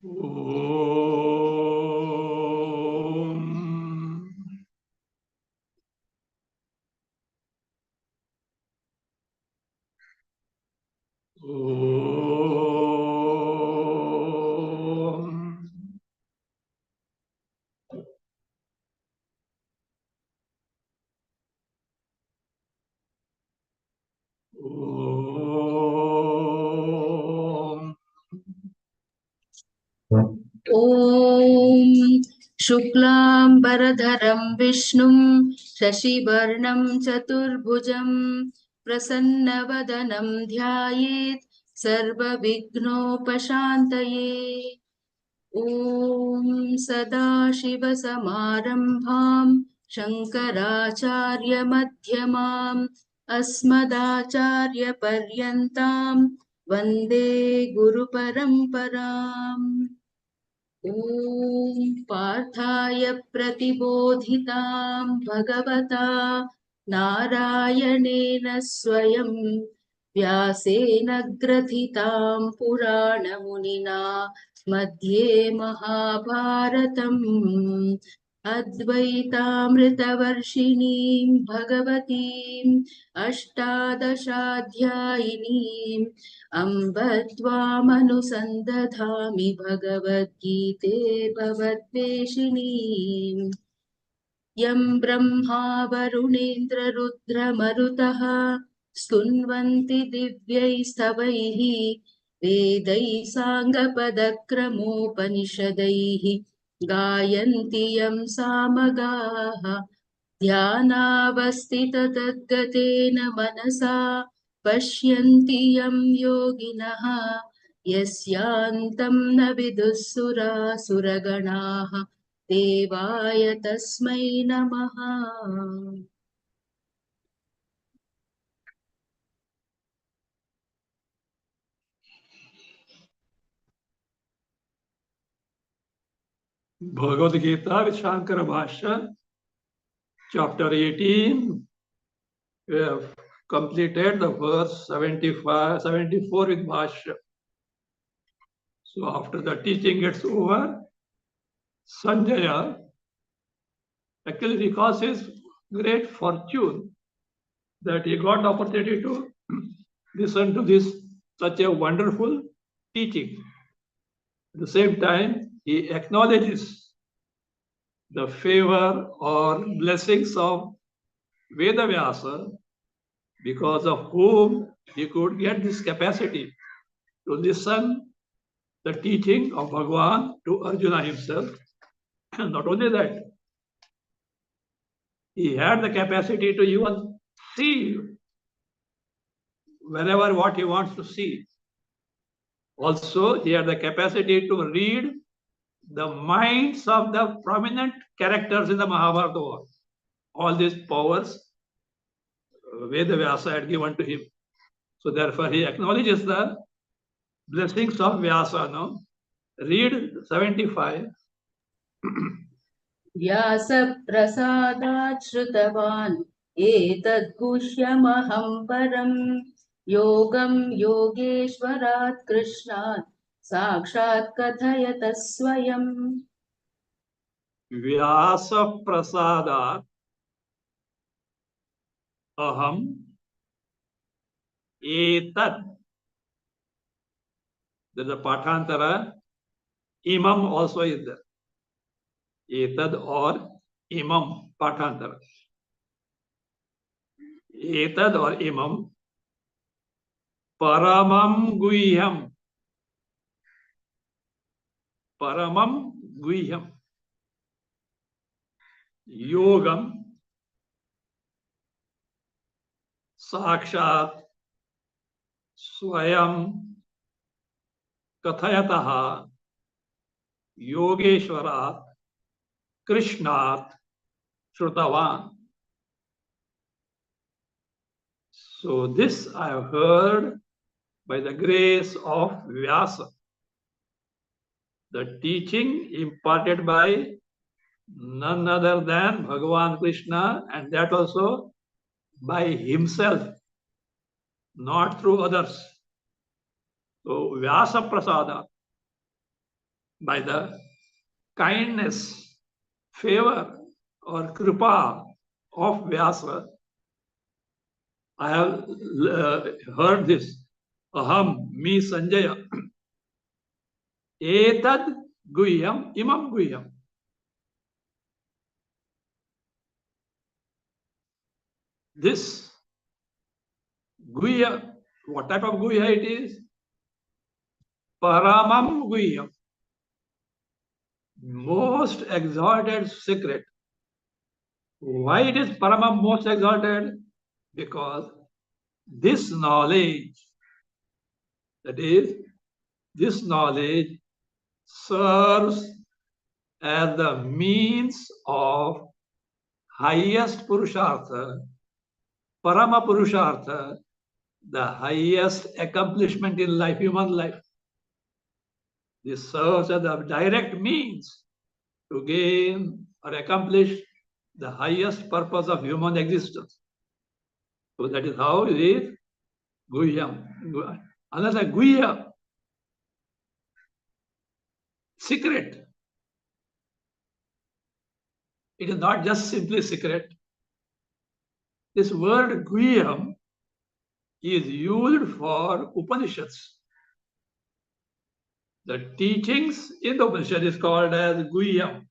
Om Shuklam Baradharam Vishnum Shashivarnam Chaturbhujam Prasannavadanam Dhyayet Sarva Vignopashantaye. Om Sadashiva Samarambham Shankaracharya Madhyamam Asmadacharya Paryantam Vande Guru Paramparam. Om Parthaya Pratibodhitam Bhagavata Narayanena Swayam Vyasena Grathitam Purana Munina Madhye Mahabharatam Advaitamritavarshinim Bhagavatim Ashtadashadhyayinim Ambatvamanusandadhami Bhagavad-gite Bhavatveshinim Yam Brahma Varunendra Rudra Marutaha Stunvanti Divyai Stavaihi Vedai Sangapadakramopanishadaihi Gayanti Yam Samagaha Dhyanavastita Tadgatena Manasa Pashyanti Yam Yoginaha Yasyantam Navidusura Suraganaha Devaya Tasmai Namaha. Bhagavad Gita with Shankara Bhasya, chapter 18. We have completed the verse 74 with Bhasya. So after the teaching gets over, Sanjaya actually recalls his great fortune that he got the opportunity to listen to this such a wonderful teaching. At the same time, he acknowledges the favor or blessings of Vedavyasa, because of whom he could get this capacity to listen the teaching of Bhagavan to Arjuna himself. And not only that, he had the capacity to even see wherever what he wants to see. Also, he had the capacity to read the minds of the prominent characters in the Mahabharata war. All these powers Vedavyasa had given to him. So therefore, he acknowledges the blessings of Vyasa. No? Read 75. Vyasa prasadat shrutavan etad gushyamaham param yogam yogeshwarat krishnat sakshat kathayata swayam. Vyasa prasadat aham etad. There's a Pathantara. Imam also is there. Etad or Imam Pathantara. Etad or Imam Paramam Guhyam. Paramam Guhyam. Yogam Sakshat Swayam Kathayataha Yogeshwarat Krishnat Shrutavan. So this I have heard by the grace of Vyasa. The teaching imparted by none other than Bhagavan Krishna, and that also by himself, not through others. So Vyasa Prasada, by the kindness, favor, or kripa of Vyasa, I have heard this. Aham, me Sanjaya. Etad guhyam, imam guhyam. This guhya, what type of guhya it is? Paramam guhyam. Most exalted secret. Why it is Paramam most exalted? Because this knowledge, that is, this knowledge serves as the means of highest Purushartha, Parama Purushartha, the highest accomplishment in life, human life. This serves as the direct means to gain or accomplish the highest purpose of human existence. So that is how it is Guhyam. Another Guhya, secret. It is not just simply secret. This word Guhyam is used for Upanishads. The teachings in the Upanishad is called as Guhyam.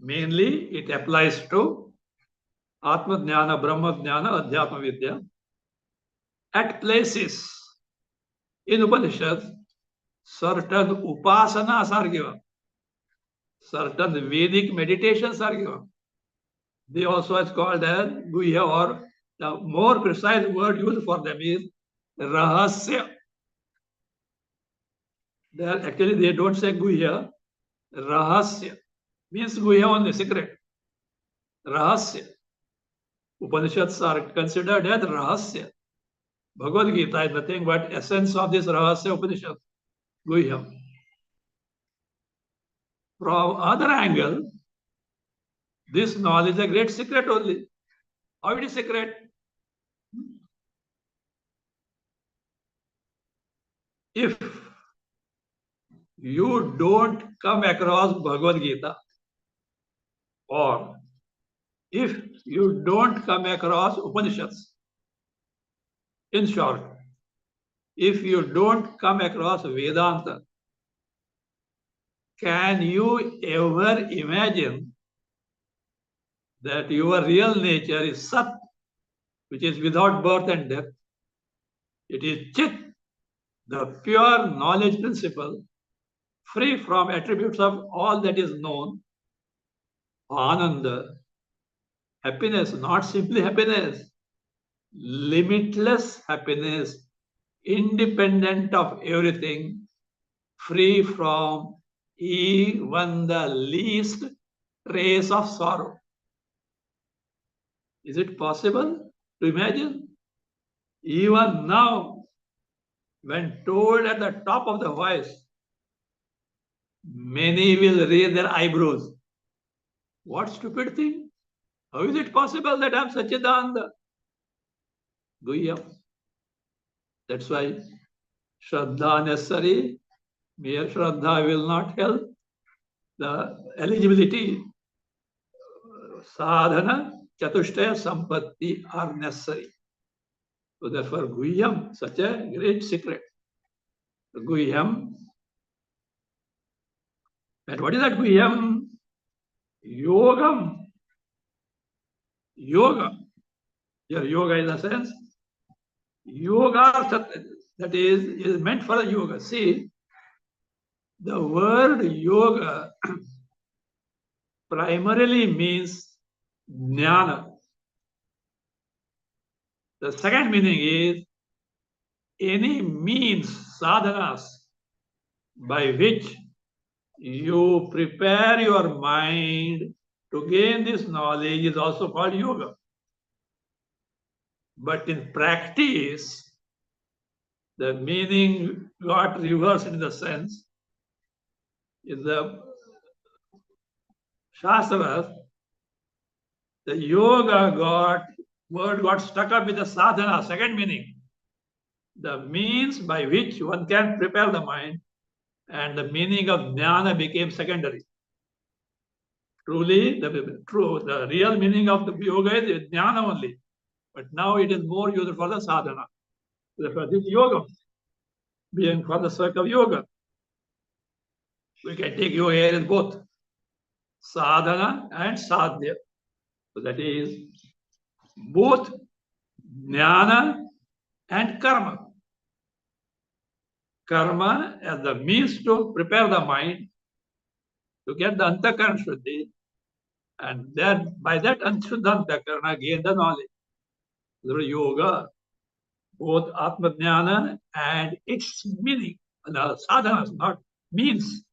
Mainly, it applies to Atma Jnana, Brahma Jnana, Adhyatma Vidya. At places in Upanishads, certain upasanas are given, certain Vedic meditations are given. They also is called as Guhya, or the more precise word used for them is Rahasya. Actually, they don't say Guhya. Rahasya means Guhya only, secret. Rahasya. Upanishads are considered as Rahasya. Bhagavad Gita is nothing but essence of this Rahasya Upanishad, Guhya. From other angle, this knowledge is a great secret only. How it is secret? If you don't come across Bhagavad Gita, or if you don't come across Upanishads, in short, if you don't come across Vedanta, can you ever imagine that your real nature is Sat, which is without birth and death? It is Chit, the pure knowledge principle, free from attributes of all that is known. Ananda, happiness, not simply happiness, limitless happiness, independent of everything, free from even the least trace of sorrow. Is it possible to imagine? Even now, when told at the top of the voice, many will raise their eyebrows. What stupid thing? How is it possible that I am Sachidananda? Guhyam. That's why Shraddha necessary. Mere Shraddha will not help. The eligibility, sadhana, chatushtaya, sampatti are necessary. So therefore, Guhyam, such a great secret. Guhyam. And what is that Guhyam? Yogam. Yoga. Here, yoga in a sense. Yoga, that is meant for the yoga. See, the word yoga primarily means jnana. The second meaning is any means, sadhanas, by which you prepare your mind to gain this knowledge is also called yoga. But in practice, the meaning got reversed in the sense, in the Shastras, the yoga word got stuck up with the sadhana, second meaning. The means by which one can prepare the mind and the meaning of jnana became secondary. Truly, the real meaning of the yoga is jnana only. But now it is more used for the sadhana. Therefore, this yoga being for the sake of yoga. We can take yoga here as both sadhana and sadhya. So that is both jnana and karma. Karma as the means to prepare the mind to get the antakaran shuddhi, and then by that anshuddha antakarana gain the knowledge. The yoga, both atma jnana and its meaning, the sadhanas, not means.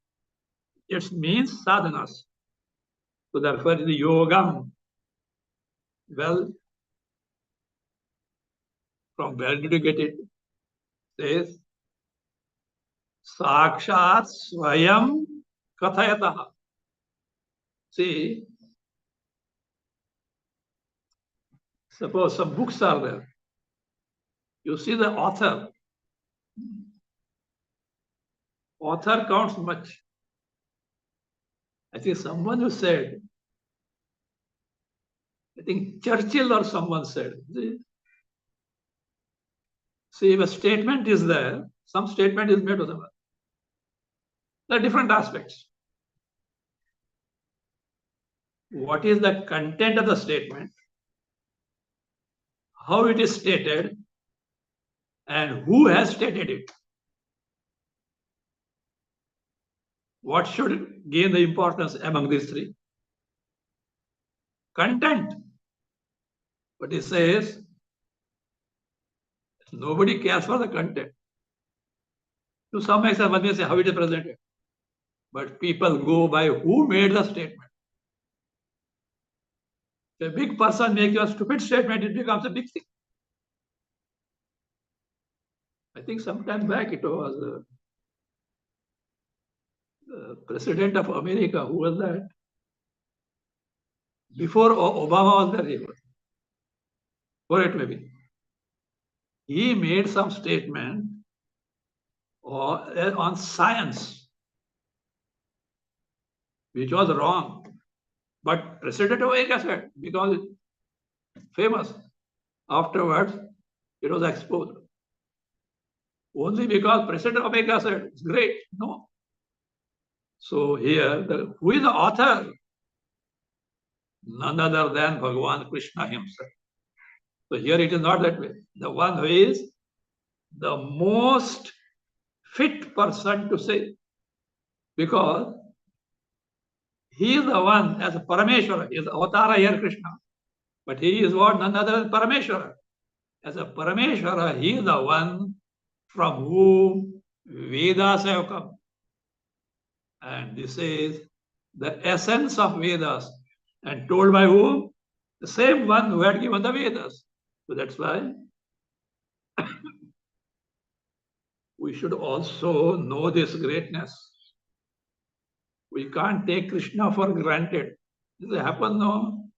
Its means sadhanas. So therefore, the yogam. Well, from where did you get it? Says sakshat swayam kathayatah. See, suppose some books are there. You see the author. Author counts much. I think someone who said, I think Churchill or someone said, see, if a statement is there, some statement is made of them. There are different aspects. What is the content of the statement? How it is stated? And who has stated it? What should gain the importance among these three? Content. But it says, nobody cares for the content. To some extent, one may say how it is presented. But people go by who made the statement. If a big person makes a stupid statement, it becomes a big thing. I think sometime back it was the President of America. Who was that? Before Obama was there, or it may be. He made some statement on science, which was wrong. But President of America said, because it's famous, afterwards it was exposed. Only because President of America said, it's great. No. So here, who is the author? None other than Bhagavan Krishna himself. So here it is not that way. The one who is the most fit person to say, because he is the one as a Parameshwara, he is Avatara here Krishna, but he is what? None other than Parameshwara. As a Parameshwara, he is the one from whom Vedas have come. And this is the essence of Vedas. And told by whom? The same one who had given the Vedas. So that's why we should also know this greatness. We can't take Krishna for granted. Does it happen? No.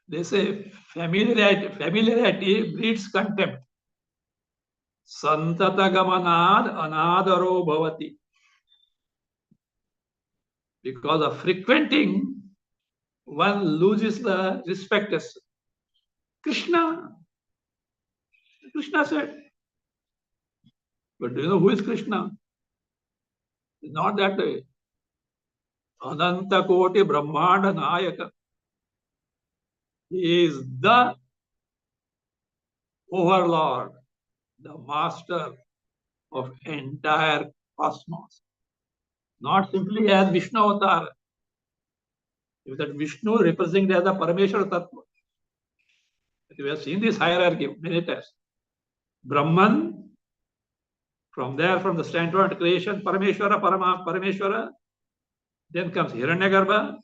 They say familiarity breeds contempt. Santata gamanad anadaro bhavati. Because of frequenting, one loses the respect. Krishna said. But do you know who is Krishna? It's not that way. Ananta Koti Brahmanda Nayaka. He is the overlord, the master of entire cosmos. Not simply as Vishnu Avatar. If that Vishnu represented as the Parameshwara Tattva. We have seen this hierarchy many times. Brahman, from the standpoint of creation, Parameshwara, Parameshwara. Then comes Hiranyagarbha,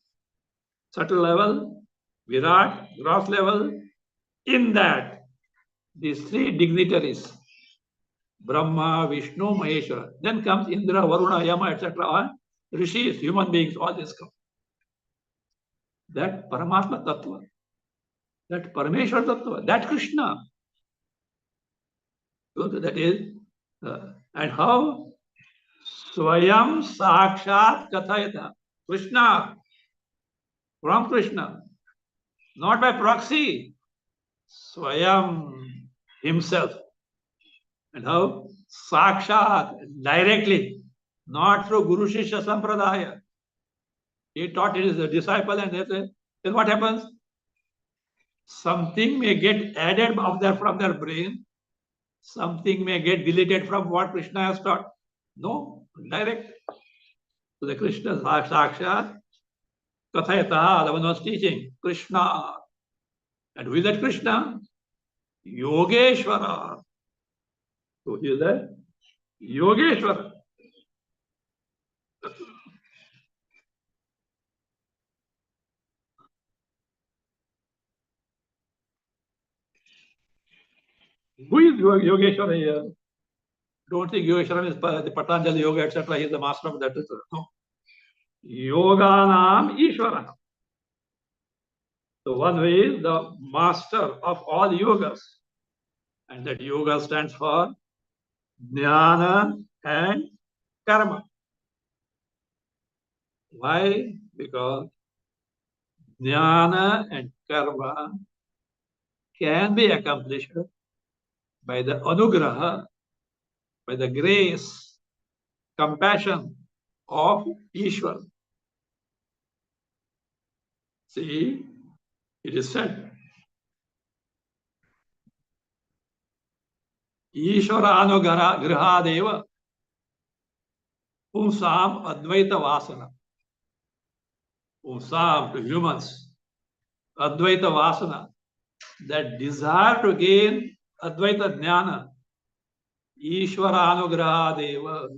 subtle level, Virat, gross level. In that, these three dignitaries, Brahma, Vishnu, Maheshwara. Then comes Indra, Varuna, Yama, etc. Rishis, human beings, all this come. That Paramatma Tattva, that Parameshwara Tattva, that Krishna. So that is, and how? Swayam Sakshat Kathayata. Krishna, from Krishna, not by proxy. Swayam, himself. And how? Sakshat, directly, not through Guru Shishya Sampradaya. He taught his disciple, and then what happens? Something may get added from their brain, something may get deleted from what Krishna has taught. No, direct. So the Krishna Sakshat Kathayata, the one was teaching Krishna. And who is that Krishna? Yogeshwara. Who is that? Yogeshwara. Who is Yogeshwara here? Don't think Yogeshwara is the Patanjali Yoga, etc. He is the master of that. No. Yoganam Ishvara. The one who is the master of all yogas. And that yoga stands for Jnana and Karma. Why? Because Jnana and Karma can be accomplished by the Anugraha, by the grace, compassion of Ishvara. See, it is said, Ishvara Anugrahadeva Pumsam Advaita Vasana. Pumsam, to humans, Advaita Vasana, that desire to gain Advaita Jnana, Ishvara Anugrahadeva,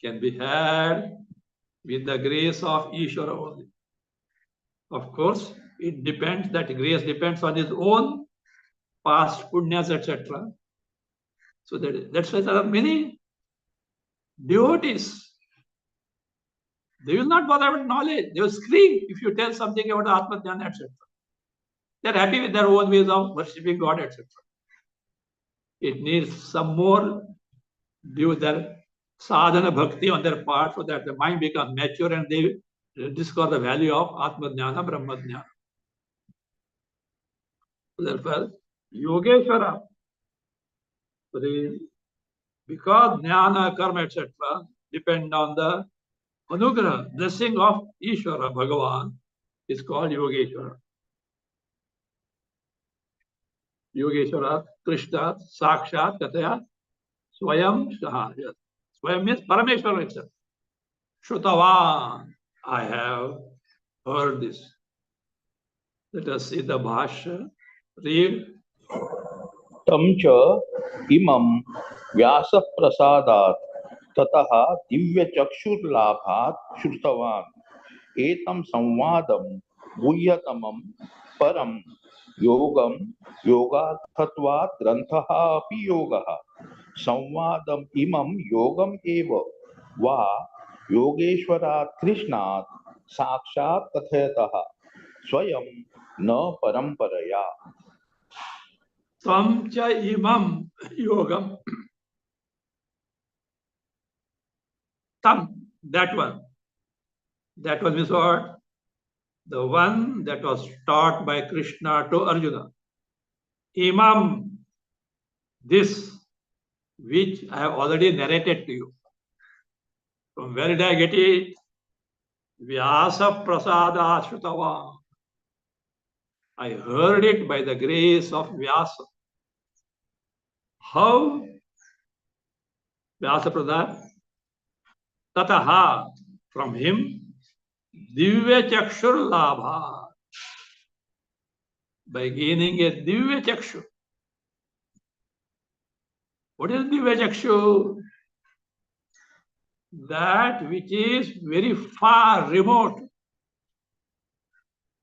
can be had with the grace of Ishvara only. Of course, it depends, that grace depends on his own past punyas, etc. So that's why there are many devotees. They will not bother with knowledge. They will scream if you tell something about Atma Jnana, etc. They're happy with their own ways of worshipping God, etc. It needs some more due their sadhana bhakti on their part so that the mind becomes mature and they discover the value of Atma Jnana, Brahma Jnana. Therefore, Yogeshwara, because Jnana, Karma, etc. depend on the Anugraha, blessing of Ishvara, Bhagavan, is called Yogeshwara. Yogeshwara, Krishna, Sakshat, Kataya, Swayam, Shaha. Yes. Swayam means Parameshwara itself. Shrutavan, I have heard this. Let us see the Bhasya. Read. Tam cha imam vyasa prasadat tataha divya chakshur labhat shrutavan etam samvadam guhyatamam param yogam yogathatvat granthaha api yogaha samvadam imam yogam eva va yogeshwarat krishnat sakshat kathayataha swayam na paramparaya. Tam cha imam yogam. Tam, that one. That one means what? The one that was taught by Krishna to Arjuna. Imam, this which I have already narrated to you. From where did I get it? Vyasa Prasada Shrutava. I heard it by the grace of Vyasa. How? Vyasa Prasad? Tataha, from him, Divya Chakshur Labha. By gaining a Divya Chakshu. What is Divya Chakshu? That which is very far, remote.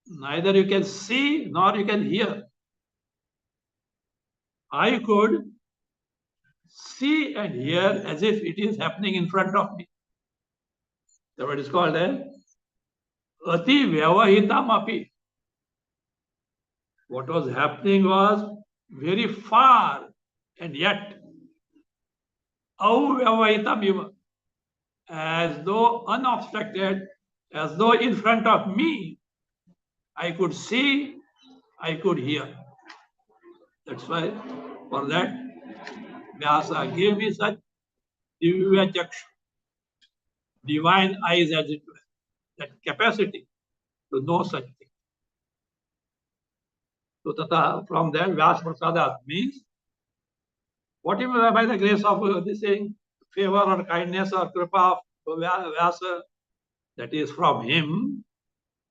Neither you can see nor you can hear. I could see and hear as if it is happening in front of me. That's what is called a Ati Vyavahitam Api. What was happening was very far, and yet avyavaitam iva, as though unobstructed, as though in front of me, I could see, I could hear. That's why, for that, Vyasa gave me such divya chakshu, divine eyes as it were, that capacity to know such things. So tata, from there, Vyasa Prasadat means whatever by the grace of this thing, favor or kindness or kripa of Vyasa, that is from him.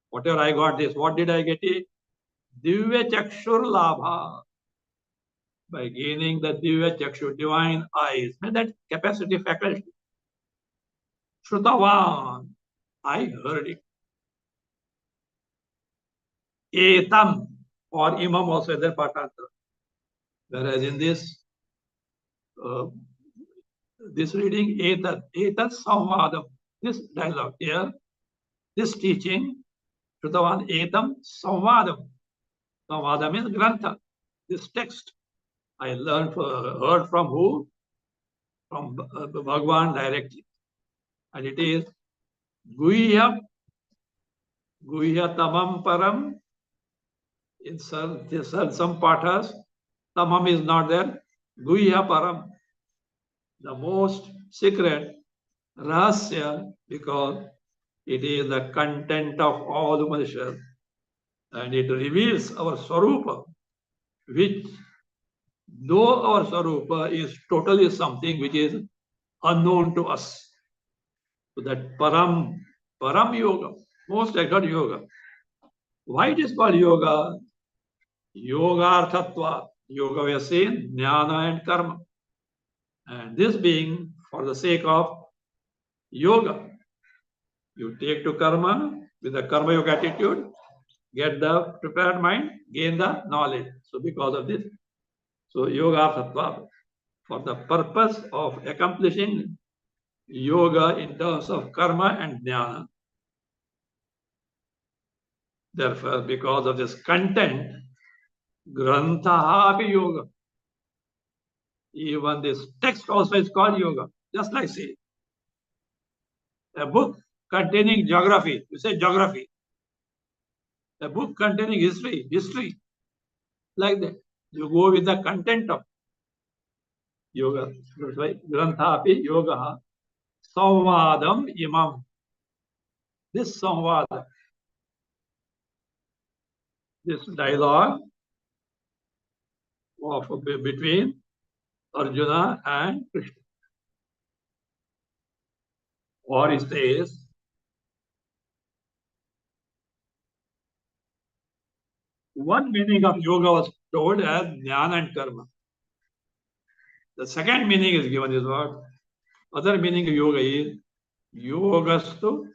Whatever I got this, what did I get it? Divya Chakshur Labha. By gaining the Divya Chakshu, divine eyes, and that capacity faculty. Shrutavan, I heard it. Etam, or imam also there patantra. Whereas in this reading, etat samvadam, this dialogue here, this teaching, Shrutavan etam samvadam. Samvadam means grantha, this text. I heard from who? From Bhagavan directly. And it is Guhya Tamam Param. In some pathas, Tamam is not there. Guhya Param, the most secret, Rahasya, because it is the content of all the Upanishads, and it reveals our Swarupa, which, though our Swarupa is totally something which is unknown to us. So that Param Yoga, most exact Yoga. Why it is called Yoga? Yogarthatva. Yoga we are saying jnana and karma. And this being for the sake of yoga. You take to karma with the karma yoga attitude, get the prepared mind, gain the knowledge. So because of this, so yogarthatva, for the purpose of accomplishing yoga in terms of karma and jnana. Therefore, because of this content, grantha api yoga. Even this text also is called yoga. Just like say, a book containing geography, you say geography. A book containing history. Like that. You go with the content of yoga. That's why grantha api yoga. Samvadam imam. This samvada, this dialogue between Arjuna and Krishna. Or it says, one meaning of yoga was told as jnana and karma. The second meaning is given is what? Other meaning of yoga is yogastu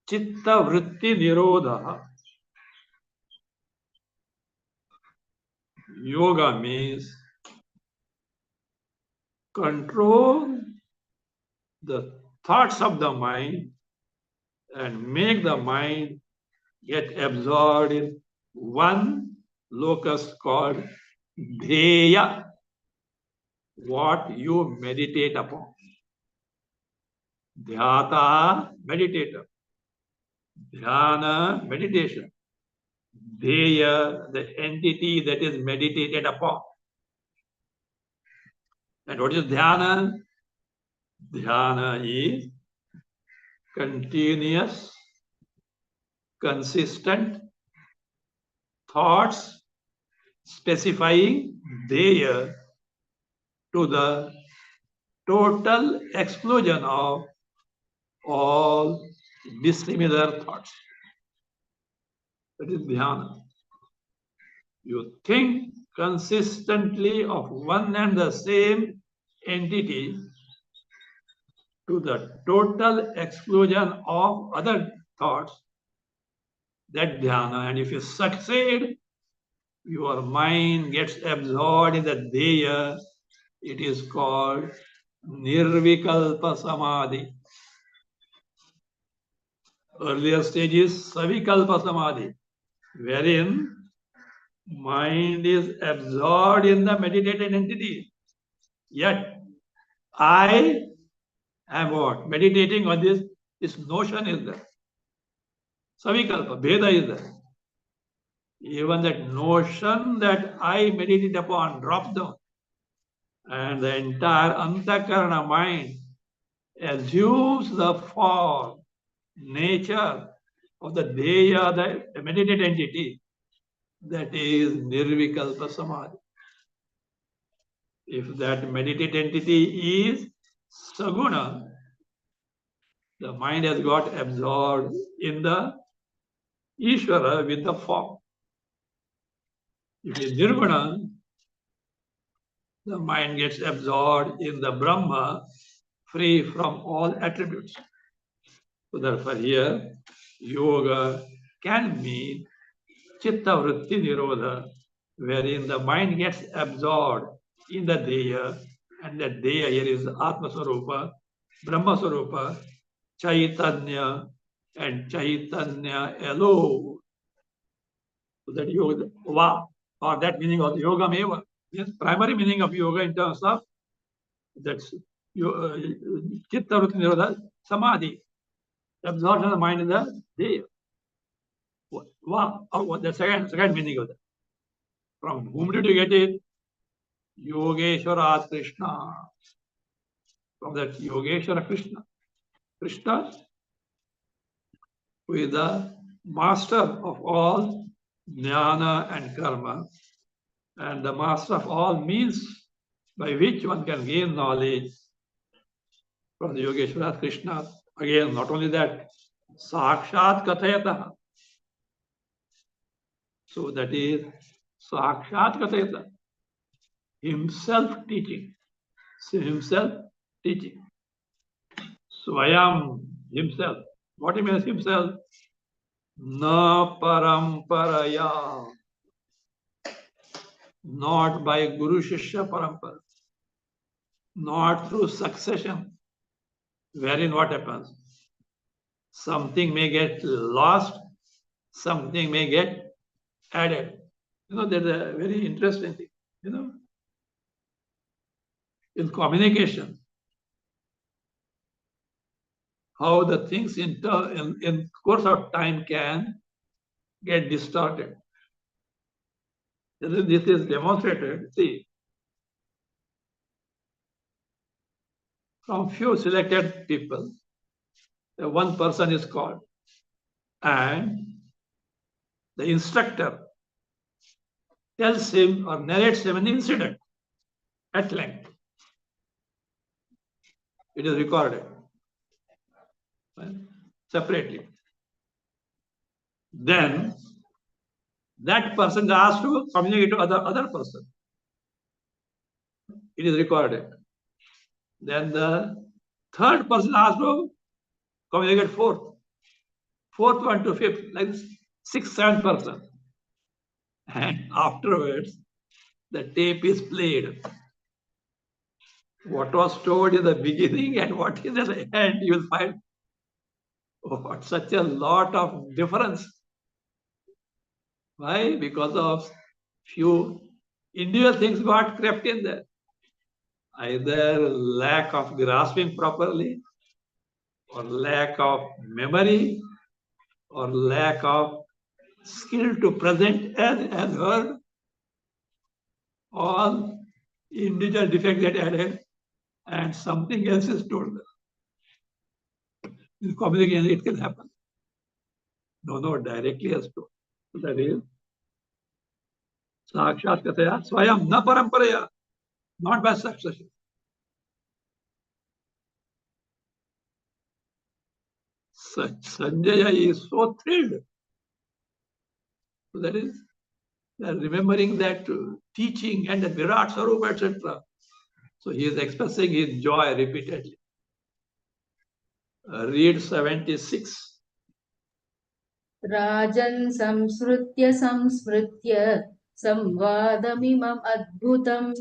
chitta vritti nirodha. Yoga means control the thoughts of the mind and make the mind get absorbed in one locus called dheya, what you meditate upon. Dhyata, meditator. Dhyana, meditation. Dheya, the entity that is meditated upon. And what is dhyana? Dhyana is continuous, consistent thoughts specifying dheya to the total exclusion of all dissimilar thoughts. That is dhyana. You think consistently of one and the same entity to the total exclusion of other thoughts, that dhyana. And if you succeed, your mind gets absorbed in the dheya. It is called nirvikalpa samadhi. Earlier stage is savikalpa samadhi, wherein mind is absorbed in the meditated entity. Yet I am what? Meditating on this notion is there. Savikalpa, Veda is there. Even that notion that I meditate upon drops down. And the entire Antakarana mind assumes the form, nature of the Deya, the meditated entity, that is Nirvikalpa Samadhi. If that meditated entity is Saguna, the mind has got absorbed in the Ishvara with the form. If it is Nirguna, the mind gets absorbed in the Brahma, free from all attributes. So therefore here, yoga can mean chitta vritti nirodha, wherein the mind gets absorbed in the Deya, and that Deya here is Atma Sarupa, Brahma Sarupa, Chaitanya, and Chaitanya alone. So that yoga, va, or that meaning of yoga meva, yes, primary meaning of yoga in terms of that's chitta vritti nirodha, samadhi, absorption of the mind in the Deya. Wow, the second meaning of that. From whom did you get it? Yogeshwara Krishna. From that Yogeshwara Krishna. Krishna, who is the master of all jnana and karma, and the master of all means by which one can gain knowledge from the Yogeshwara Krishna. Again, not only that, Sakshat Kathayata. So that is Sakshat Kathayata. Himself teaching. So himself teaching. Swayam, himself. What he means himself? Na paramparaya. Not by Guru Shishya Parampara. Not through succession. Wherein what happens? Something may get lost, something may get added. There's a very interesting thing. In communication, how the things in course of time can get distorted. This is demonstrated. See, from few selected people, one person is called, and the instructor tells him or narrates him an incident at length. It is recorded separately. Then that person is asked to communicate to other person. It is recorded. Then the third person asked to communicate fourth one to fifth, like this, sixth, seventh person. And afterwards, the tape is played. What was told in the beginning and what is at the end, you will find such a lot of difference. Why? Because of few individual things got crept in there. Either lack of grasping properly, or lack of memory, or lack of skill to present as heard. All individual defects get added and something else is told. In communication, it can happen. No, directly as told. That is Sakshat Kataya Swayam na Paramparaya, not by succession. Sanjaya is so thrilled. So that is remembering that teaching and the Virat Sarupa, etc. So he is expressing his joy repeatedly. Read 76. राजन् संस्मृत्य संवादमिमम् अद्भुतम्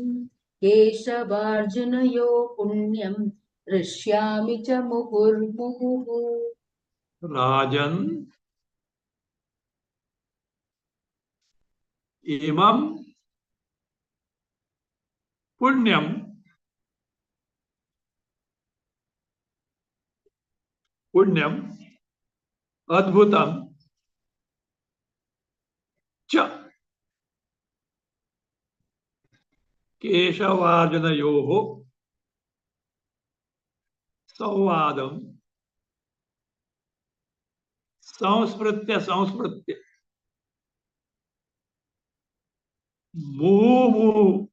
केशवार्जुनयो पुण्यम् हृष्यामि च मुहुर्मुहुः Rajan imam punyam Punyam, Adbhutam, Cha, Keshavarjuna Sanvadam, Samspritya, Muhu.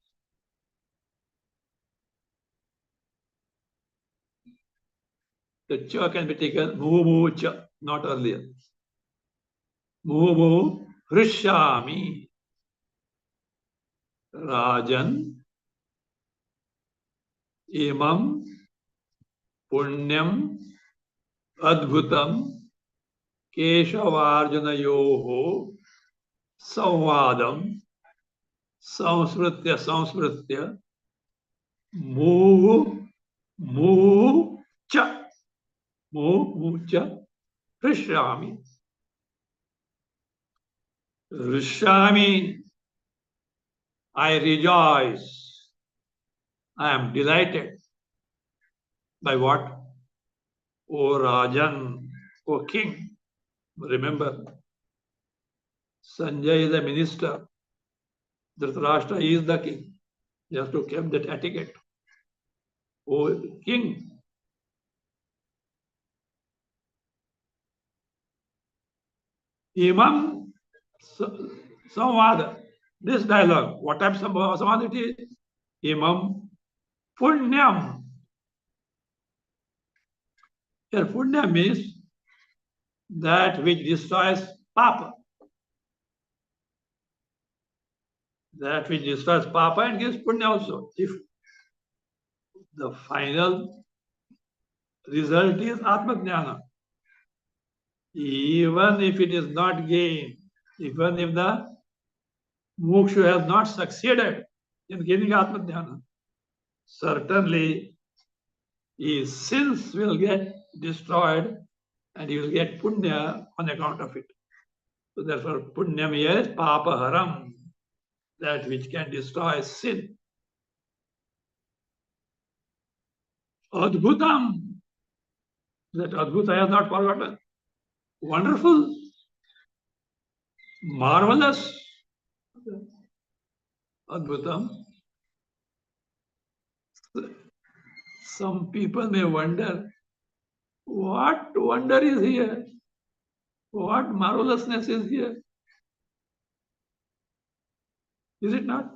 The cha can be taken Muhu cha, not earlier. Muhu Hrishyami, Rajan, Imam, Punyam, Adbhutam, Keshavarjuna Sanvadam, Samspritya, Muhu, Muhu cha, Muhu cha, Hrishyami. Hrishyami, I rejoice. I am delighted. By what? O Rajan, O king. Remember, Sanjay is a minister. Dhritarashtra is the king. You have to keep that etiquette. O king. Imam Samvada. This dialogue, what type of samvada it is? Imam Punyam. Here, Punyam means that which destroys Papa. That which destroys Papa and gives Punya also. If the final result is Atmajnana, even if it is not gained, even if the Moksha has not succeeded in gaining Atmajnana, certainly his sins will get destroyed and he will get Punya on account of it. So therefore, Punyam is Papa Haram, that which can destroy sin. Adbhutam, that Adbhuta I have not forgotten. Wonderful, marvelous, Adbhutam. Some people may wonder, what wonder is here? What marvelousness is here? Is it not?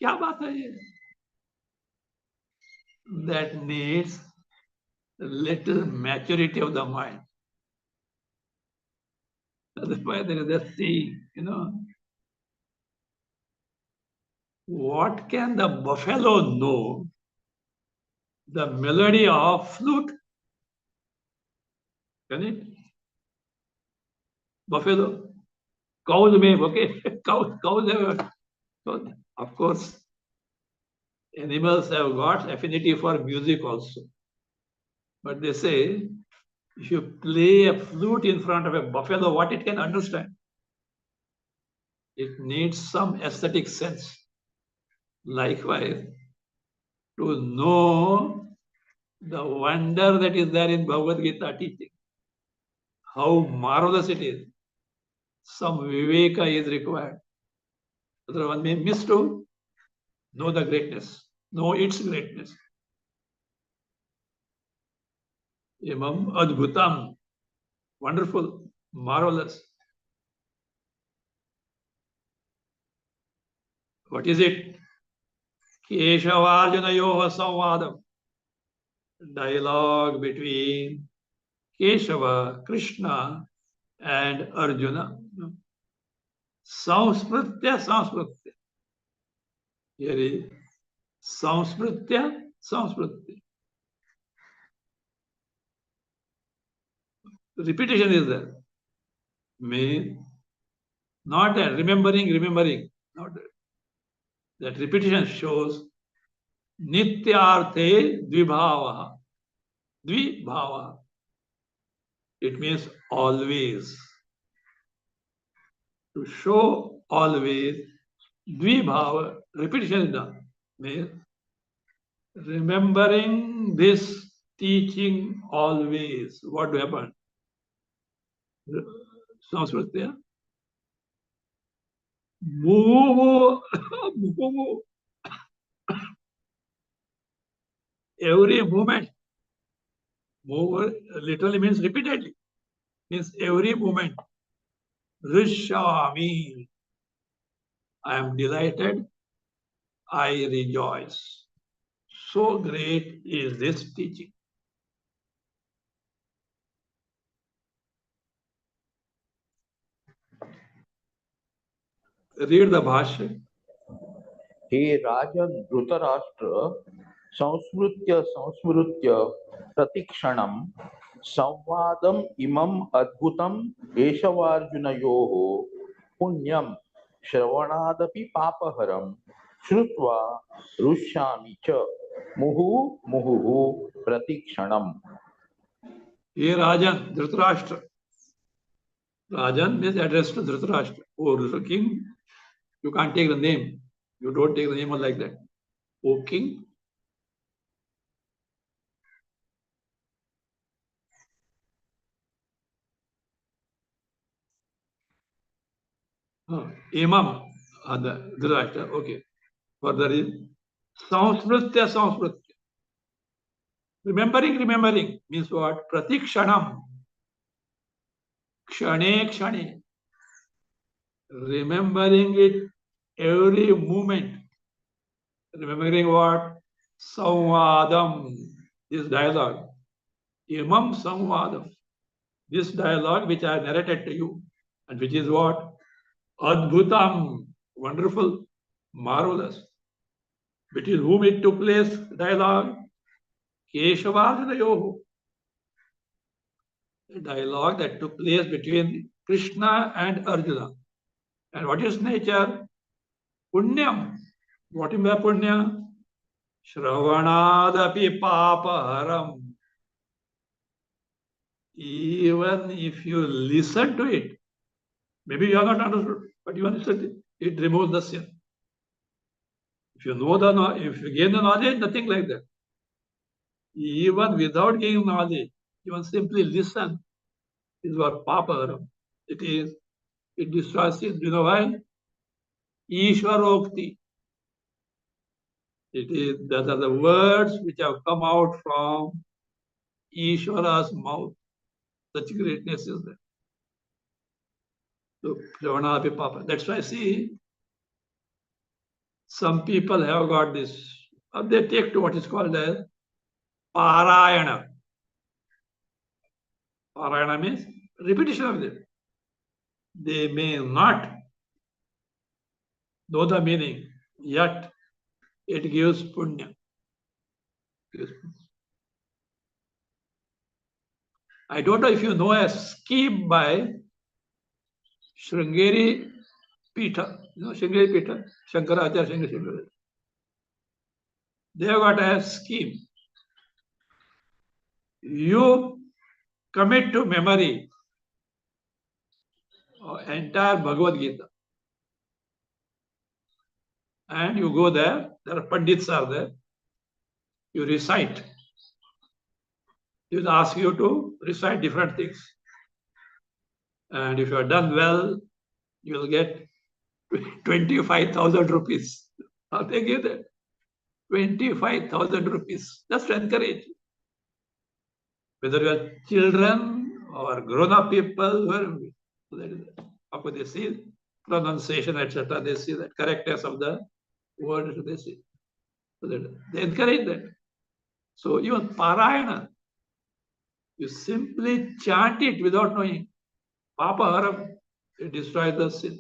क्या बात है ये? That needs little maturity of the mind. That's why there is a saying, what can the buffalo know? The melody of flute. Can it? Buffalo. Cows may, okay? Cows have, of course, animals have got affinity for music also. But they say, if you play a flute in front of a buffalo, what it can understand? It needs some aesthetic sense. Likewise, to know the wonder that is there in Bhagavad Gita teaching, how marvelous it is, some viveka is required. Otherwise, one may miss to know the greatness, know its greatness. Imam Adbhutam, wonderful, marvelous. What is it? Keshavarjunayoha Samvadam. Dialogue between Keshava, Krishna, and Arjuna. Samspritya. Here is Samspritya. Repetition is there. Mean not that remembering. Not that. That repetition shows Nityarthe Dvibhava. It means always. To show always, Dvibhava, repetition is done. Means remembering this teaching always. What will happen? Samskritya. Move, move. Every moment. Move literally means repeatedly. Means every moment. Rishami. I am delighted. I rejoice. So great is this teaching. Read the Bhasya. हे राजन धृतराष्ट्र संस्मृत्य संस्मृत्य प्रतिक्षणम संवादम इमम अद्भुतम केशवार्जुनयोः पुण्यम श्रवणादपि पापहरम श्रुत्वा रुष्यामि च मुहु मुहुः प्रतिक्षणम. He Rajan, Dhritarashtra. Rajan is addressed to Dhritarashtra. Oh, the king, you can't take the name. You don't take the name like that. O king, Imam, the Dhritarashtra. Okay. Further is Samsmritya, Samsmritya. Remembering, remembering means what? Pratikshanam. Kshane, kshane. Remembering it every moment. Remembering what? Samvadam. This dialogue. Imam Samvadam. This dialogue which I narrated to you, and which is what? Adbhutam. Wonderful, marvelous. Between whom it took place, dialogue? Keshavarjunayoho. A dialogue that took place between Krishna and Arjuna. And what is nature? Punyam. What is the punya? Shravanadapi papaharam. Even if you listen to it, maybe you are not understood, but you understand it removes the sin. If you know if you gain the knowledge, nothing like that. Even without gaining knowledge, even simply listen is what papaharam. It destroys sin. Do you know why? Ishwarokti. That are the words which have come out from Ishwara's mouth. Such greatness is there. So, Javanapi Papa. That's why I see some people have got this, or they take to what is called as Parayana. Parayana means repetition of them. They may not know the meaning, yet it gives punya. I don't know if you know a scheme by Sringeri Pita. You know Sringeri Pita? Shankara Acharya Sringeri. They have got a scheme. You commit to memory entire Bhagavad Gita. And you go there are Pandits are there. You recite. He will ask you to recite different things. And if you are done well, you will get 25,000 rupees. How they give that? 25,000 rupees. Just to encourage. Whether you are children or grown-up people, wherever. So that is it. After they see pronunciation, etc., they see that correctness of the word, they see. So that they encourage that. So even Parayana, you simply chant it without knowing. Papa Haram, it destroys the sin.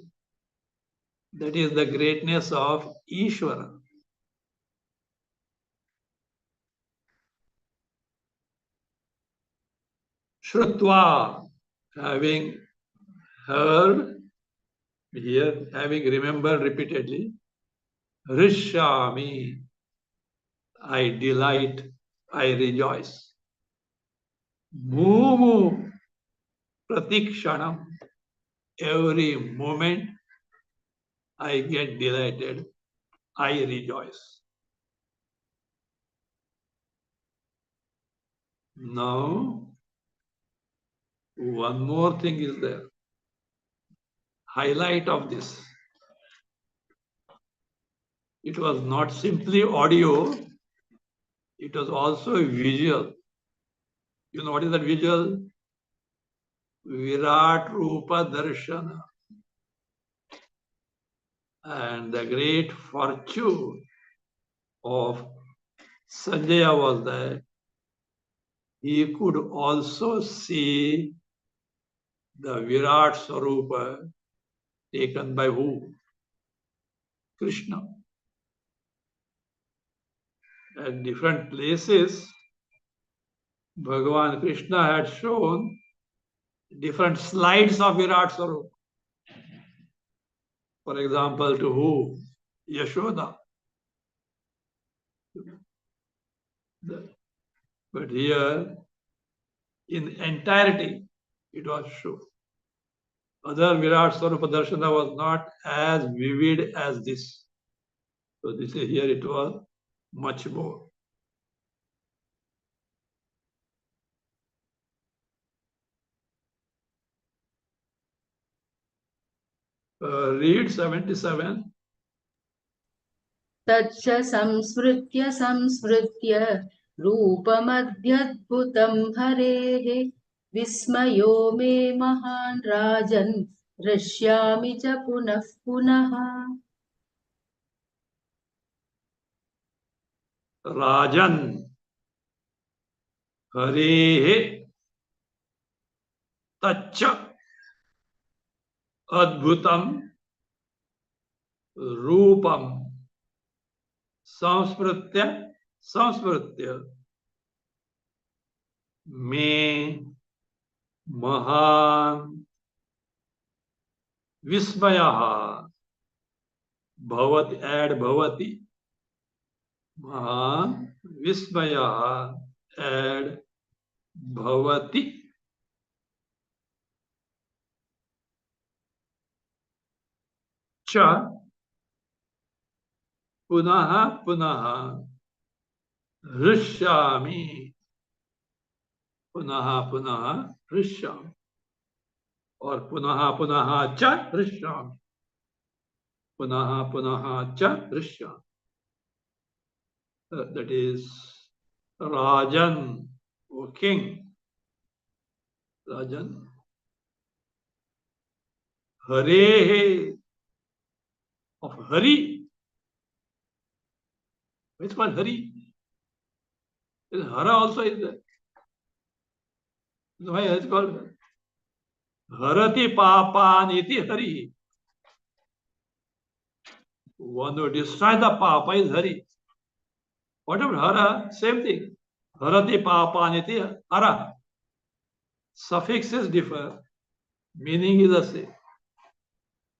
That is the greatness of Ishvara. Shrutva, having heard, here, having remembered repeatedly, Rishyami, I delight, I rejoice. Mumu, Pratikshanam, every moment I get delighted, I rejoice. Now, one more thing is there. Highlight of this. It was not simply audio, it was also visual. You know what is that visual? Virat Rupa Darshana. And the great fortune of Sanjaya was that he could also see the Virat Swarupa taken by who? Krishna. At different places, Bhagavan Krishna had shown different slides of Virat Swarupa. For example, to who? Yashoda. But here, in entirety, it was shown. Other Virat Swarupa Darshana was not as vivid as this. So this is here it was much more. Read 77. तच्च संस्मृत्य संस्मृत्य रूपमद्यद्भुतं हरेः विस्मयो मे महान् राजन् हृष्यामि च पुनः पुनः. Rajan Harehe Taccha Adbhutam Rupam Samsmritya Samsmritya Me Mahan Vismayaha Bhavati add Bhavati Mahan Vismayaha add Bhavati Cha Punaha Punaha Rishyami Punaha Punaha Rishyami or Punaha Punaha Cha Rishyami Punaha Punaha Cha Rishyami. That is Rajan, O king. Rajan. Hare of Hari. It's called Hari. Hara also is there. Why it's called Harati Papaniti Hari. One who destroys the Papa is Hari. Whatever Hara, same thing. Harati Papaniti Hara. Suffixes differ. Meaning is the same.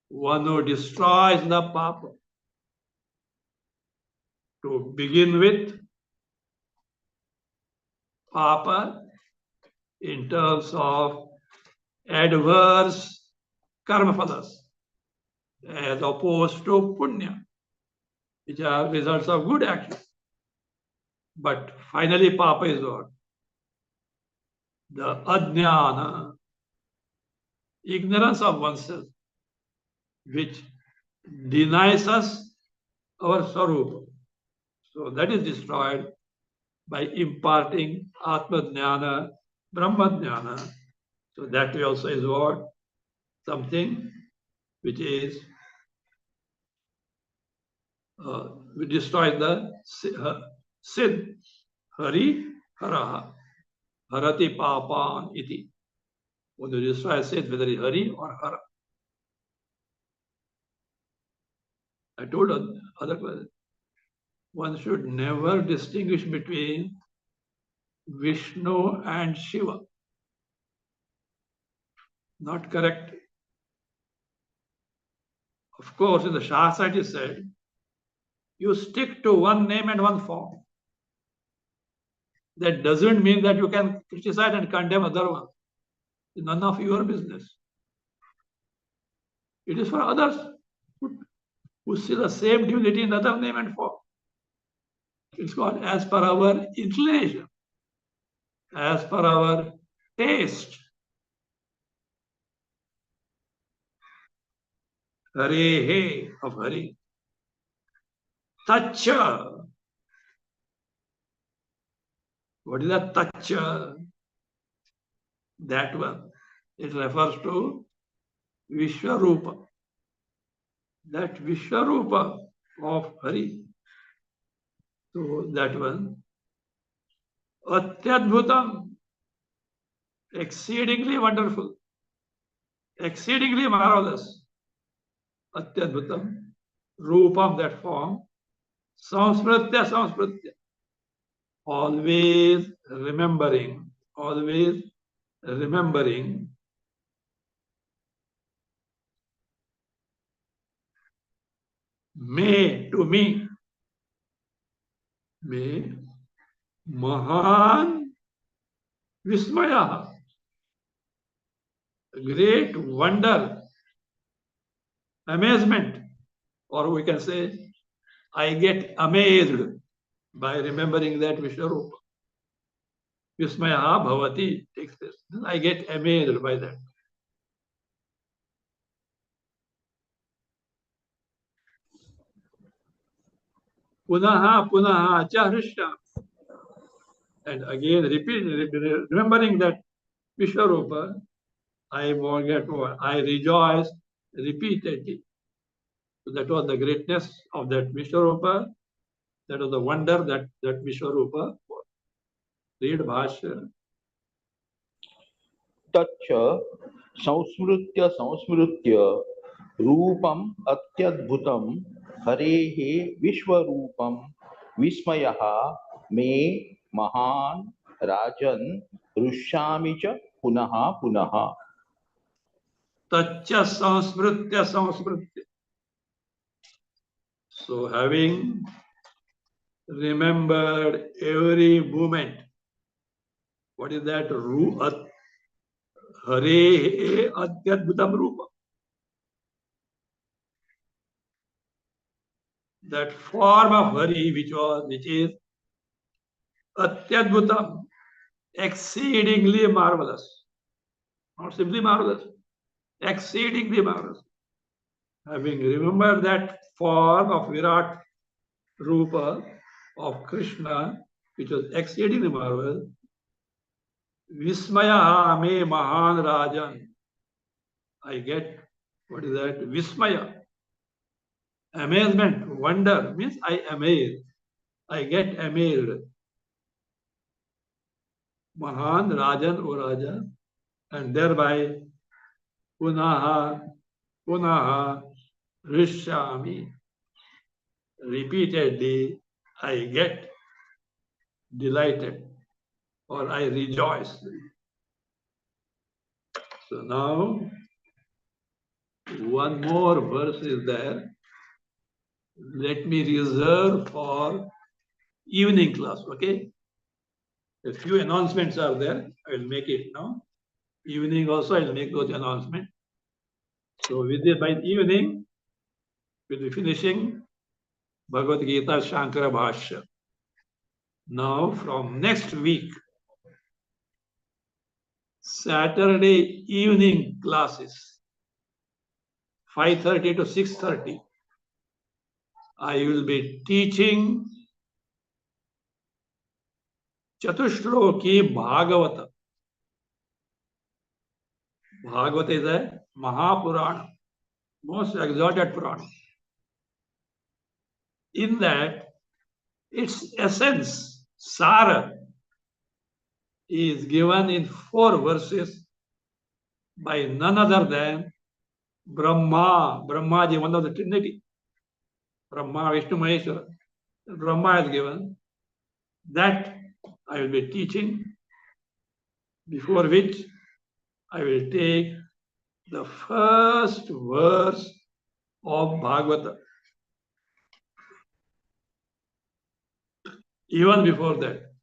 One who destroys the Papa. To begin with, Papa in terms of adverse karma phalas as opposed to punya, which are results of good action. But finally, Papa is what? The ajnana, ignorance of oneself, which denies us our sarupa. So that is destroyed by imparting Atma Jnana, Brahma Jnana. So that way also is what? Something which is we destroy the sin. Hari, Haraha. Harati Papan iti. When you destroy sin, whether it's Hari or Hara. I told other person, one should never distinguish between Vishnu and Shiva. Not correct. Of course, in the Shastra it is said, you stick to one name and one form. That doesn't mean that you can criticize and condemn other ones. It's none of your business. It is for others who see the same divinity in other name and form. It's called as per our inclination. as per our taste. Harehe of Hari. Tacha. What is that tacha? That one. It refers to Vishwarupa. That Vishwarupa of Hari. So that one. Atyadbhutam. Exceedingly wonderful. Exceedingly marvelous. Atyadbhutam. Rupam, that form. Samsmritya, samsmritya. Always remembering. Always remembering. May, to me. May. Mahan Vismaya. Great wonder. Amazement. Or we can say, I get amazed by remembering that Vishwarupa. Vismaya bhavati takes this. I get amazed by that. Punaha punaha cha hrishyam. And again, remembering that Vishwarupa, I forget what, I rejoice repeatedly. So that was the greatness of that Vishwarupa. That was the wonder that Vishwarupa was. Read Bhasya. Tacha संस्मृत्य संस्मृत्य रूपम अत्यद्भुतम हरेः विश्वरूपम विस्मयः मे महान राजन हृष्यामि च पुनः पुनः. Tacha samsmritya samsmritya. So having remembered every moment, what is that? Hare Adyadbhutam Rupa. That form of Hari, which is Atyadbhutam, exceedingly marvelous. Not simply marvelous, exceedingly marvelous. Having remembered that form of Virat Rupa of Krishna, which was exceedingly marvelous, Vismaya me Mahan Rajan. I get, what is that? Vismaya. Amazement, wonder means I amaze. I get amazed. Mahan Rajan or Raja, and thereby Punaha, Punaha, Rishyami. Repeatedly, I get delighted or I rejoice. So now, one more verse is there. Let me reserve for evening class, okay? A few announcements are there. I will make it now. Evening also, I will make those announcements. So by evening, we'll be finishing Bhagavad Gita Shankara Bhasya. Now, from next week, Saturday evening classes, 5:30 to 6:30, I will be teaching Chatushloki Bhagavata. Bhagavata is a Mahapurana, most exalted Purana. In that, its essence, Sara, is given in 4 verses by none other than Brahma. Brahma is one of the Trinity. Brahma, Vishnu, Maheshwara. Brahma is given. That I will be teaching, before which I will take the first verse of Bhagavata. Even before that,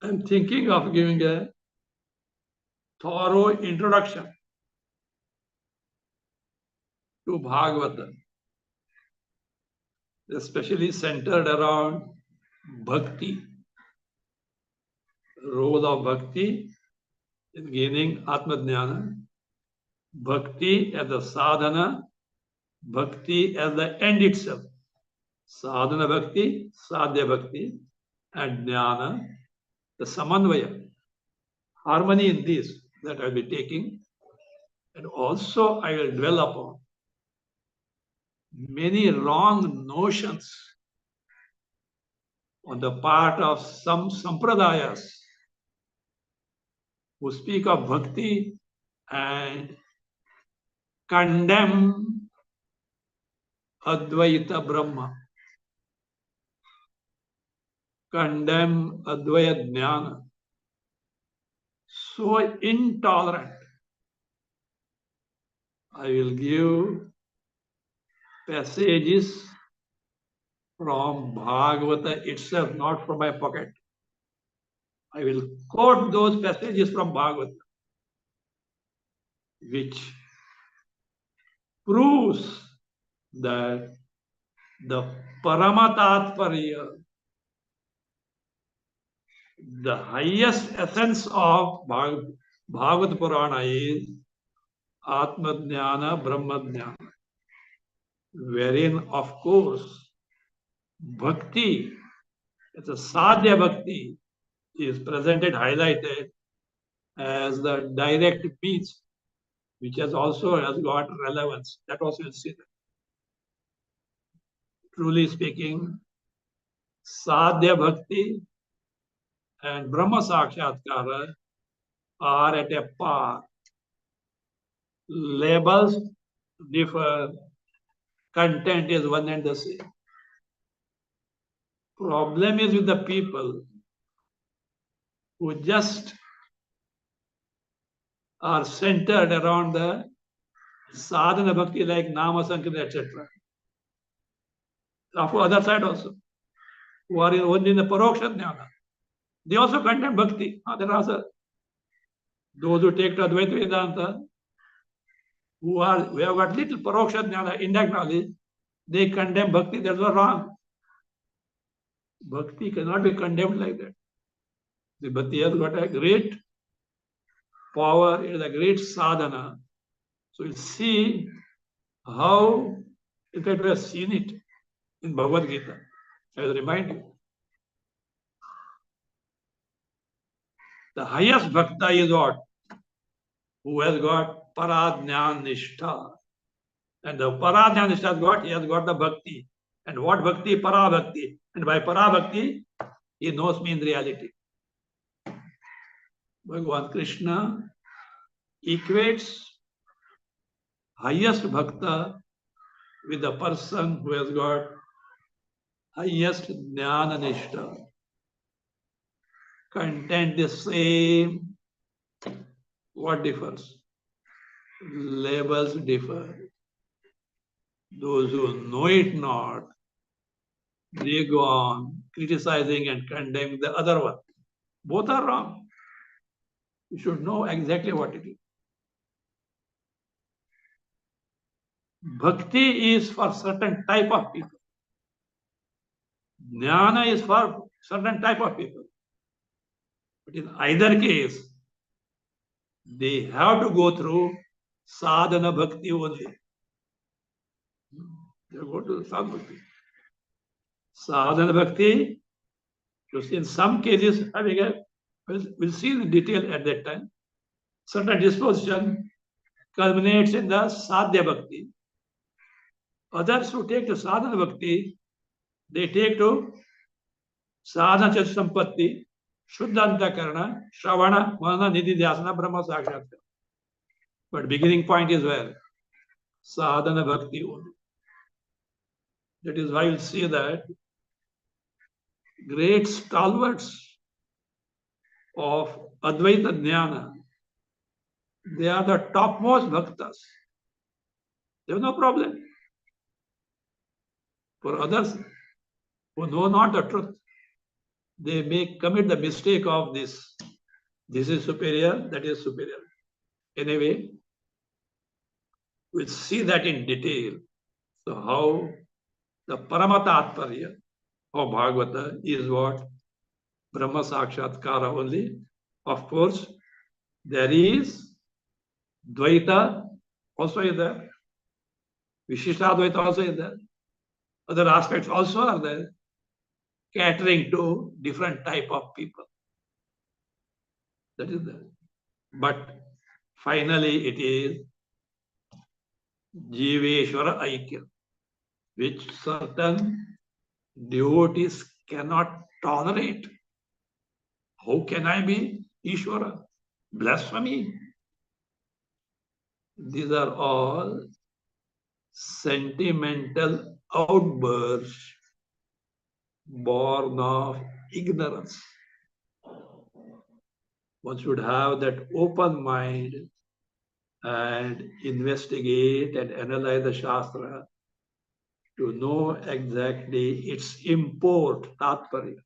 I am thinking of giving a thorough introduction to Bhagavata, especially centered around bhakti. role of bhakti in gaining Atma-jnana, bhakti as the sadhana, bhakti as the end itself. Sadhana bhakti, sadhya bhakti, and jnana, the samanvaya, harmony in this that I will be taking. And also I will dwell upon many wrong notions on the part of some sampradayas who speak of bhakti and condemn Advaita Brahma, condemn Advaita Jnana. So intolerant. I will give passages from Bhagavata itself, not from my pocket. I will quote those passages from Bhagavata, which proves that the Paramatatparya, the highest essence of Bhagavad Purana is Atma Jnana, Brahma Jnana, wherein, of course, bhakti, it's a sadhya bhakti, is presented, highlighted as the direct means, which has got relevance. That also you'll see that. Truly speaking, sadhya bhakti and Brahma Sakshatkara are at a par. Labels differ, content is one and the same. Problem is with the people who just are centered around the sadhana bhakti like Nama Sankirtan, etc. Of other side also, who are only in the Paroksha Jnana. They also condemn bhakti. There are also those who take to Advaita Vedanta, who have got little Paroksha Jnana, indirect knowledge, they condemn bhakti. That's wrong. Bhakti cannot be condemned like that. The bhakti has got a great power, it is a great sadhana. So you see how, in fact, we have seen it in Bhagavad Gita. I will remind you. The highest bhakta is what? Who has got paradhyan nishtha. And the paradhyan nishtha has got, he has got the bhakti. And what bhakti? Parabhakti. And by parabhakti, he knows me in reality. Bhagavan Krishna equates highest bhakta with the person who has got highest jnana nishtha. Content is same. What differs? Labels differ. Those who know it not, they go on criticizing and condemning the other one. Both are wrong. You should know exactly what it is. Bhakti is for certain type of people. Jnana is for certain type of people. But in either case, they have to go through sadhana bhakti only. They go to sadhana bhakti. Sadhana bhakti, in some cases, we'll see in detail at that time. Certain disposition culminates in the sadhya bhakti. Others who take to sadhana bhakti, they take to sadhana sampatti, shuddhanta karana, shravana, mana, nidhi dhyasana, brahma sakshatkara. But beginning point is where? Sadhana bhakti only. That is why you'll see that great stalwarts of Advaita Jnana, they are the topmost bhaktas. They have no problem. For others who know not the truth, they may commit the mistake of this. This is superior, that is superior. Anyway, we'll see that in detail. So how the Paramatatparya of Bhagavata is what? Brahma Sakshatkara only. Of course, there is Dvaita also is there. Vishishtadvaita also is there. Other aspects also are there, catering to different type of people. That is there. But finally, it is Jiveshwara Aikya, which certain devotees cannot tolerate. How can I be Ishvara? Blasphemy. These are all sentimental outbursts born of ignorance. One should have that open mind and investigate and analyze the Shastra to know exactly its import, tatparya.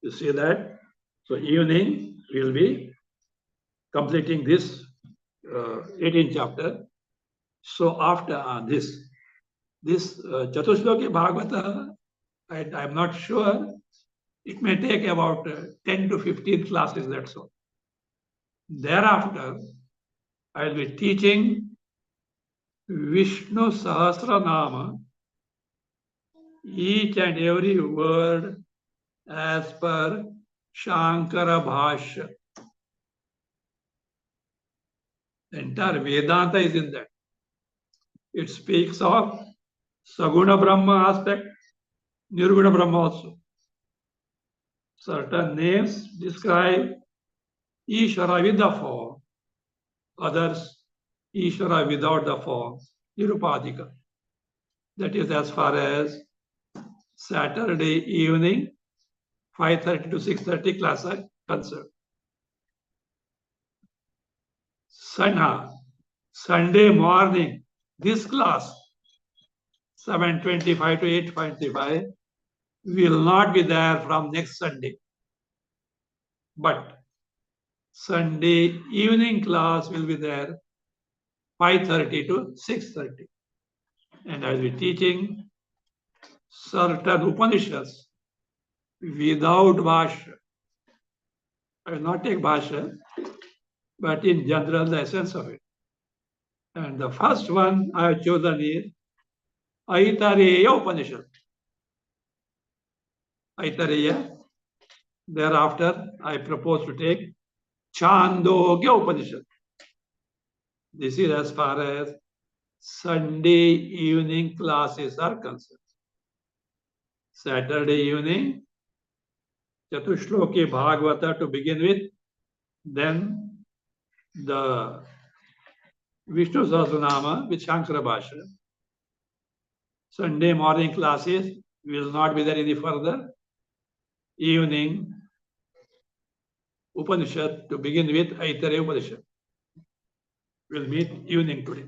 You see that? So evening we will be completing this 18th chapter. So after this Chatushloki Bhagavata, I'm not sure. It may take about 10 to 15 classes, that's all. Thereafter, I'll be teaching Vishnu Sahasranama, each and every word as per Shankara Bhasya. The entire Vedanta is in that. It speaks of Saguna Brahma aspect, Nirguna Brahma also. Certain names describe Ishvara with the form, others Ishvara without the form, Nirupadika. That is as far as Saturday evening, 5:30 to 6:30 class are concerned. Sunday morning, this class, 7:25 to 8:25, will not be there from next Sunday. But Sunday evening class will be there, 5:30 to 6:30. And I will be teaching certain Upanishads without Bhashya. I will not take Bhashya, but in general, the essence of it. And the first one I have chosen is Aitareya Upanishad. Aitareya. Thereafter, I propose to take Chandogya Upanishad. This is as far as Sunday evening classes are concerned. Saturday evening, Chatushloki Bhagavata to begin with, then the Vishnu Sahasranama with Shankara Bhasya. Sunday morning classes will not be there any further. Evening Upanishad to begin with, Aitareya Upanishad. We'll meet evening today.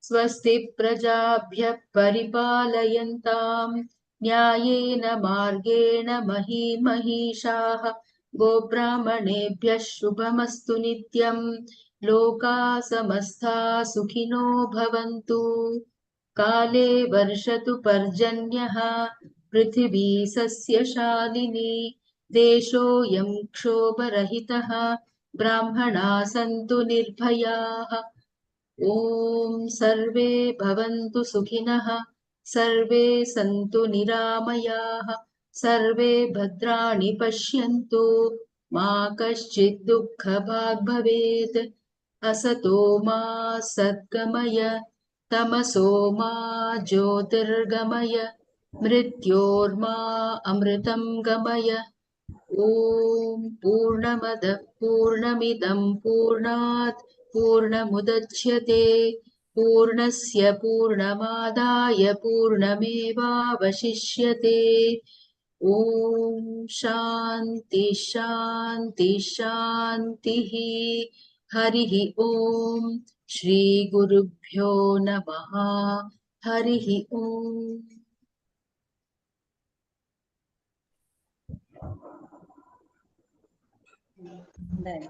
स्वस्ति प्रजाभ्यः परिपालयन्ताम् न्यायेन मार्गेण महीमहीषाः गोब्राह्मणेभ्यः शुभमस्तु नित्यम् लोकाः समस्ताः सुखिनो भवन्तु काले वर्षतु पर्जन्यः पृथिवी सस्यशालिनी देशोऽयं क्षोभरहितः ब्राह्मणाः सन्तु निर्भयाः ॐ सर्वे भवन्तु सुखिनः सर्वे सन्तु निरामयाः सर्वे भद्राणि पश्यन्तु मा कश्चित् दुःखभाग् भवेत् असतो मा सद्गमय तमसो मा ज्योतिर्गमय मृत्योर्मा अमृतं गमय ॐ पूर्णमदः पूर्णमिदं पूर्णात् पूर्णमुदच्यते पूर्णस्य पूर्णमादाय पूर्णमेवावशिष्यते ॐ शान्ति शान्ति शान्तिः हरिः ॐ श्रीगुरुभ्यो नमः हरिः ॐ Done.